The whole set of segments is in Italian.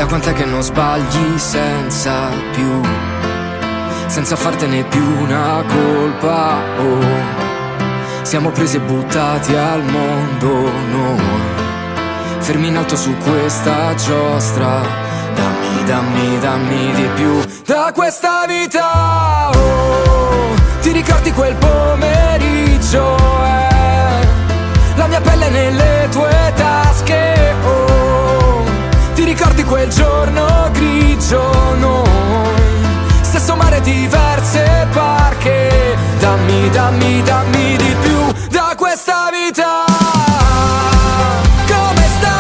Da quant'è che non sbagli senza fartene più una colpa, oh. Siamo presi e buttati al mondo noi, fermi in alto su questa giostra. Dammi di più da questa vita, oh. Ti ricordi quel pomeriggio, la mia pelle nelle tue tasche, oh. Ti ricordi quel giorno grigio, noi, stesso mare, diverse barche. Dammi di più da questa vita. Come stai?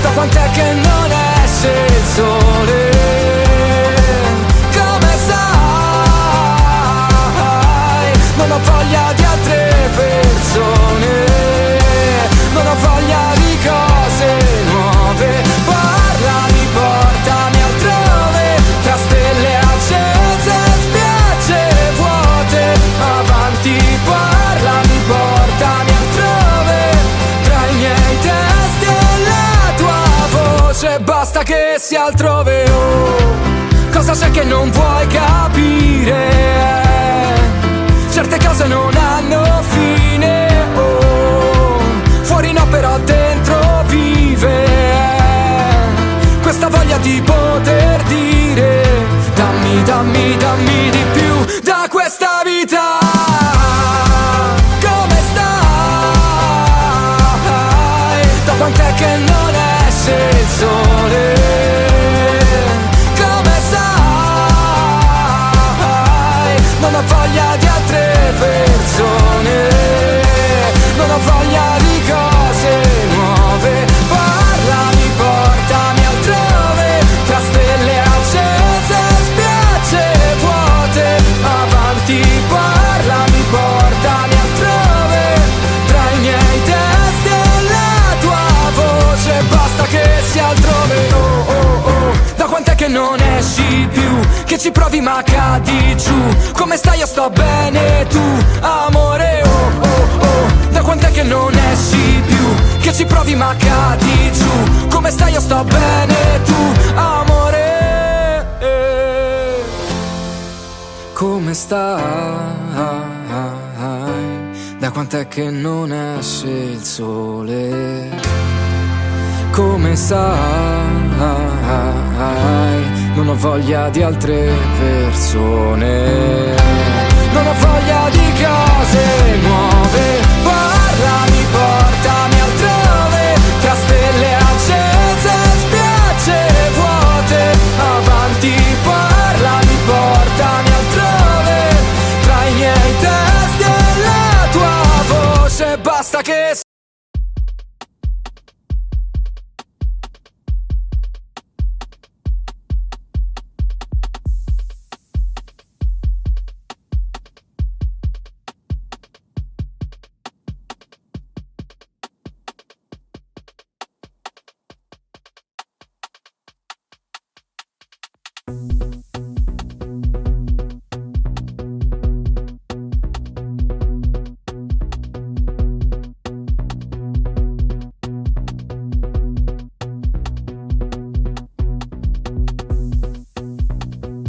Da quant'è che non esce il sole? Come stai? Non ho voglia di altre persone, non ho voglia di cose nuove. Parlami, portami altrove, tra stelle accese, spiagge vuote. Avanti, parlami, portami altrove, tra i miei testi e la tua voce. Basta che sia altrove, oh. Cosa c'è che non vuoi capire? Certe cose non hanno fine, oh. Fuori no, però dentro vive questa voglia di poter dire dammi di più da questa vita. Come stai? Da quant'è che non esce il sole? Come stai? Non ho voglia di altre persone, non ho voglia di cose nuove. Parlami, portami altrove, tra stelle accese, spiagge vuote. Avanti, parlami, portami altrove, tra i miei testi e la tua voce. Basta che sia altrove, oh oh oh. Da quant'è che non esci più? Che ci provi ma cadi giù. Come stai? Io sto bene, tu, amore, oh oh oh. Da quant'è che non esci più? Che ci provi ma cadi giù. Come stai? Io sto bene, tu, amore. Come stai? Da quant'è che non esce il sole? Come stai? Non ho voglia di altre persone, non ho voglia di cose nuove. Parlami, portami altrove, tra stelle accese, spiagge vuote. Avanti, parlami, portami altrove, tra i miei testi e la tua voce. Basta che